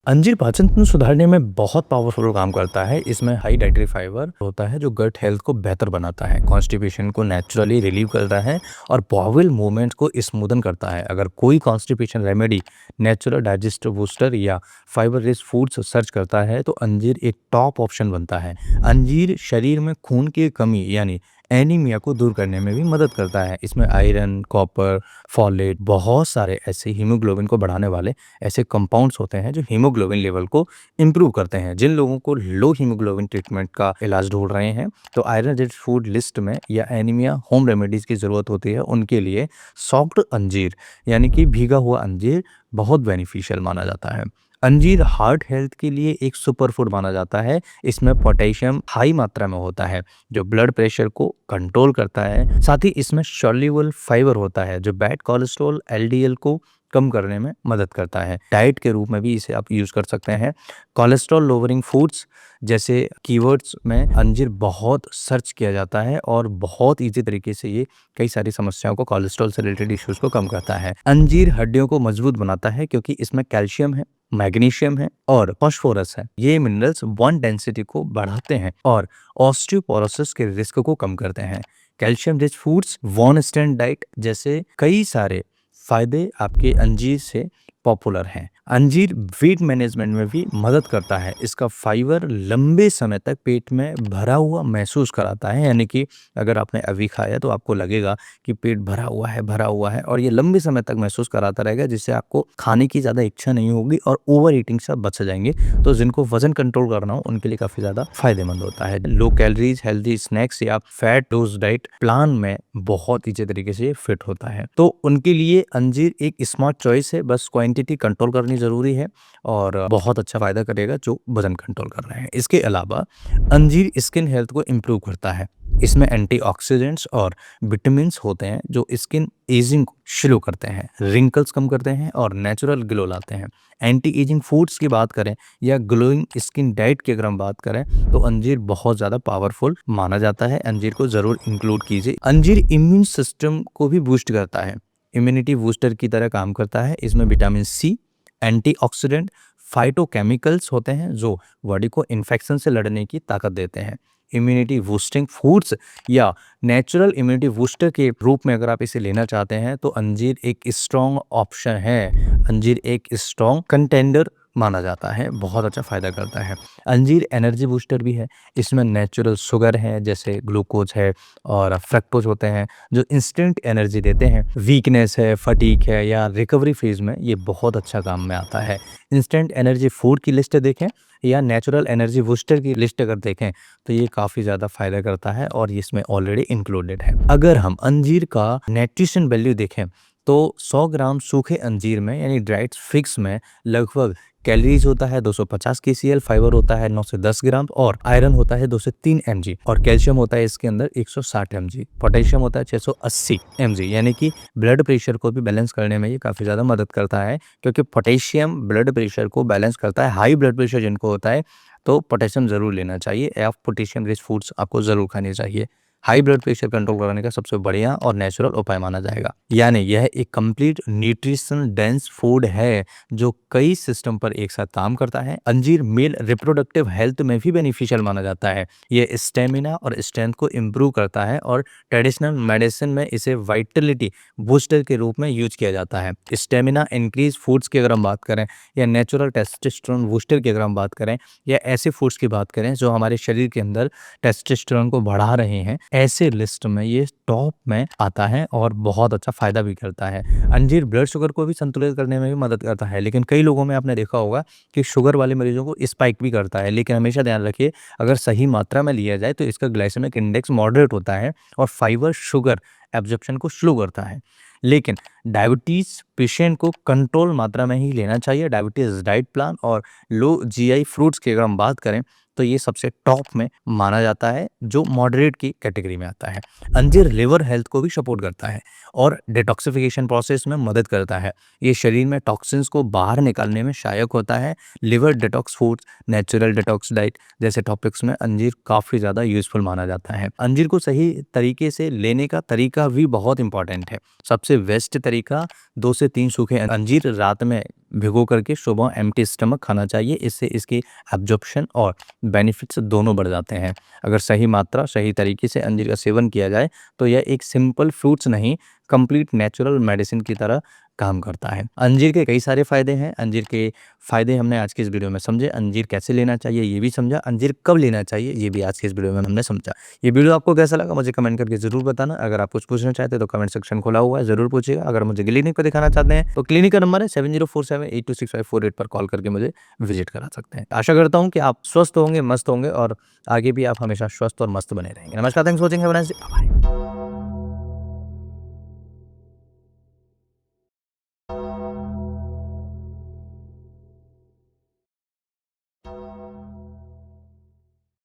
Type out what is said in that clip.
अंजीर पाचन तंत्र सुधारने में बहुत पावरफुल काम करता है। इसमें हाई डाइटरी फाइबर होता है जो गट हेल्थ को बेहतर बनाता है, कॉन्स्टिपेशन को नेचुरली रिलीव करता है और बॉवल मूवमेंट को स्मूदन करता है। अगर कोई constipation remedy, natural digestive booster या फाइबर रिच फूड्स सर्च करता है तो अंजीर एक टॉप ऑप्शन बनता है। अंजीर शरीर में खून की कमी यानी एनीमिया को दूर करने में भी मदद करता है। इसमें आयरन, कॉपर, फॉलेट, बहुत सारे ऐसे हीमोग्लोबिन को बढ़ाने वाले ऐसे कंपाउंड्स होते हैं जो हीमोग्लोबिन लेवल को इम्प्रूव करते हैं। जिन लोगों को लो हीमोग्लोबिन ट्रीटमेंट का इलाज ढूंढ रहे हैं तो आयरन रिच फूड लिस्ट में या एनीमिया होम रेमेडीज की ज़रूरत होती है, उनके लिए सॉफ्ट अंजीर यानी कि भीगा हुआ अंजीर बहुत बेनिफिशियल माना जाता है। अंजीर हार्ट हेल्थ के लिए एक सुपर फूड माना जाता है। इसमें पोटेशियम हाई मात्रा में होता है जो ब्लड प्रेशर को कंट्रोल करता है। साथ ही इसमें सॉल्युबल फाइबर होता है जो बैड कोलेस्ट्रॉल एलडीएल को कम करने में मदद करता है। डाइट के रूप में भी इसे आप यूज़ कर सकते हैं। कोलेस्ट्रॉल लोअरिंग फूड्स जैसे कीवर्ड्स में अंजीर बहुत सर्च किया जाता है और बहुत ईज़ी तरीके से ये कई सारी समस्याओं को, कोलेस्ट्रॉल से रिलेटेड इश्यूज़ को कम करता है। अंजीर हड्डियों को मजबूत बनाता है क्योंकि इसमें कैल्शियम है, मैग्नीशियम है और फास्फोरस है। ये मिनरल्स बोन डेंसिटी को बढ़ाते हैं और ऑस्टियोपोरोसिस के रिस्क को कम करते हैं। कैल्शियम रिच फूड्स, वॉन स्टैंड डाइट जैसे कई सारे फायदे आपके अंजीर से पॉपुलर हैं। अंजीर वेट मैनेजमेंट में भी मदद करता है। इसका फाइबर लंबे समय तक पेट में भरा हुआ महसूस कराता है, यानी कि अगर आपने अभी खाया तो आपको लगेगा कि पेट भरा हुआ है और ये लंबे समय तक महसूस कराता रहेगा, जिससे आपको खाने की ज़्यादा इच्छा नहीं होगी और ओवर ईटिंग से आप बच जाएंगे। तो जिनको वजन कंट्रोल करना हो उनके लिए काफ़ी ज़्यादा फायदेमंद होता है। लो कैलोरीज हेल्दी स्नैक्स या फैट डोज डाइट प्लान में बहुत ईजी तरीके से फिट होता है, तो उनके लिए अंजीर एक स्मार्ट चॉइस है। बस क्वांटिटी कंट्रोल करनी ज़रूरी है और बहुत अच्छा फ़ायदा करेगा जो वज़न कंट्रोल कर रहे हैं। इसके अलावा अंजीर स्किन हेल्थ को इम्प्रूव करता है। इसमें एंटीऑक्सीडेंट्स और विटामिन्स होते हैं जो स्किन एजिंग को स्लो करते हैं, रिंकल्स कम करते हैं और नेचुरल ग्लो लाते हैं। एंटी एजिंग फूड्स की बात करें या ग्लोइंग स्किन डाइट की अगर हम बात करें तो अंजीर बहुत ज़्यादा पावरफुल माना जाता है। अंजीर को ज़रूर इंक्लूड कीजिए। अंजीर इम्यून सिस्टम को भी बूस्ट करता है, इम्यूनिटी बूस्टर की तरह काम करता है। इसमें विटामिन सी, एंटीऑक्सीडेंट, फाइटोकेमिकल्स होते हैं जो बॉडी को इन्फेक्शन से लड़ने की ताकत देते हैं। इम्यूनिटी बूस्टिंग फूड्स या नेचुरल इम्यूनिटी बूस्टर के रूप में अगर आप इसे लेना चाहते हैं तो अंजीर एक स्ट्रॉन्ग ऑप्शन है। अंजीर एक स्ट्रॉन्ग कंटेंडर माना जाता है, बहुत अच्छा फ़ायदा करता है। अंजीर एनर्जी बूस्टर भी है। इसमें नेचुरल शुगर है जैसे ग्लूकोज है और फ्रक्टोज होते हैं जो इंस्टेंट एनर्जी देते हैं। वीकनेस है, फटीग है या रिकवरी फेज़ में ये बहुत अच्छा काम में आता है। इंस्टेंट एनर्जी फूड की लिस्ट देखें या नेचुरल एनर्जी बूस्टर की लिस्ट अगर देखें तो ये काफ़ी ज़्यादा फ़ायदा करता है और इसमें ऑलरेडी इंक्लूडेड है। अगर हम अंजीर का न्यूट्रिशन वैल्यू देखें तो 100 ग्राम सूखे अंजीर में यानी ड्राइड फिग्स में लगभग कैलोरीज होता है 250 केसीएल, फाइबर होता है 9 से 10 ग्राम और आयरन होता है 2 से 3 एमजी और कैल्शियम होता है इसके अंदर 160 एमजी। पोटेशियम होता है 680 एमजी, यानी कि ब्लड प्रेशर को भी बैलेंस करने में ये काफ़ी ज़्यादा मदद करता है क्योंकि पोटेशियम ब्लड प्रेशर को बैलेंस करता है। हाई ब्लड प्रेशर जिनको होता है तो पोटेशियम ज़रूर लेना चाहिए या पोटेशियम रिच फूड्स आपको ज़रूर खाने चाहिए। हाई ब्लड प्रेशर कंट्रोल करने का सबसे बढ़िया और नेचुरल उपाय माना जाएगा। यानी यह एक कंप्लीट न्यूट्रिशन डेंस फूड है जो कई सिस्टम पर एक साथ काम करता है। अंजीर मेल रिप्रोडक्टिव हेल्थ में भी बेनिफिशियल माना जाता है। यह स्टेमिना और स्ट्रेंथ को इम्प्रूव करता है और ट्रेडिशनल मेडिसिन में इसे वाइटलिटी बूस्टर के रूप में यूज किया जाता है। स्टेमिना इंक्रीज फूड्स की अगर हम बात करें या नेचुरल टेस्टोस्टेरोन बूस्टर की अगर हम बात करें या ऐसे फूड्स की बात करें जो हमारे शरीर के अंदर टेस्टोस्टेरोन को बढ़ा रहे हैं, ऐसे लिस्ट में ये टॉप में आता है और बहुत अच्छा फायदा भी करता है। अंजीर ब्लड शुगर को भी संतुलित करने में भी मदद करता है, लेकिन कई लोगों में आपने देखा होगा कि शुगर वाले मरीजों को स्पाइक भी करता है। लेकिन हमेशा ध्यान रखिए अगर सही मात्रा में लिया जाए तो इसका ग्लाइसेमिक इंडेक्स मॉडरेट होता है और फाइबर शुगर एब्जॉर्प्शन को स्लो करता है। लेकिन डायबिटीज़ पेशेंट को कंट्रोल मात्रा में ही लेना चाहिए। डायबिटीज़ डाइट प्लान और लो जीआई फ्रूट्स की अगर हम बात करें तो ये सबसे टॉप में माना जाता है, जो मॉडरेट की कैटेगरी में आता है। अंजीर लिवर हेल्थ को भी सपोर्ट करता है और डिटॉक्सिफिकेशन प्रोसेस में मदद करता है। ये शरीर में टॉक्सिन्स को बाहर निकालने में सहायक होता है। Liver detox foods, natural detox diet जैसे टॉपिक्स में अंजीर काफ़ी ज़्यादा यूज़फुल माना जाता है। अंजीर को सही तरीके से लेने का तरीका भी बहुत इंपॉर्टेंट है। सबसे बेस्ट तरीका 2 से 3 सूखे अंजीर रात में भिगो करके सुबह एम्प्टी स्टमक खाना चाहिए। इससे इसकी एब्जॉर्प्शन और बेनिफिट्स दोनों बढ़ जाते हैं। अगर सही मात्रा, सही तरीके से अंजीर का सेवन किया जाए तो यह एक सिंपल फ्रूट्स नहीं, कंप्लीट नेचुरल मेडिसिन की तरह काम करता है। अंजीर के कई सारे फ़ायदे हैं। अंजीर के फ़ायदे हमने आज की इस वीडियो में समझे। अंजीर कैसे लेना चाहिए ये भी समझा। अंजीर कब लेना चाहिए ये भी आज की इस वीडियो में हमने समझा। ये वीडियो आपको कैसा लगा मुझे कमेंट करके ज़रूर बताना। अगर आप कुछ पूछना चाहते हैं तो कमेंट सेक्शन खुला हुआ है, ज़रूर पूछिएगा। अगर मुझे क्लिनिक पे दिखाना चाहते हैं तो क्लिनिक का नंबर है 7047826548 पर कॉल करके मुझे विजिट करा सकते हैं। आशा करता हूँ कि आप स्वस्थ होंगे, मस्त होंगे और आगे भी आप हमेशा स्वस्थ और मस्त बने रहेंगे। नमस्कार, thanks for watching, have a nice day. Bye.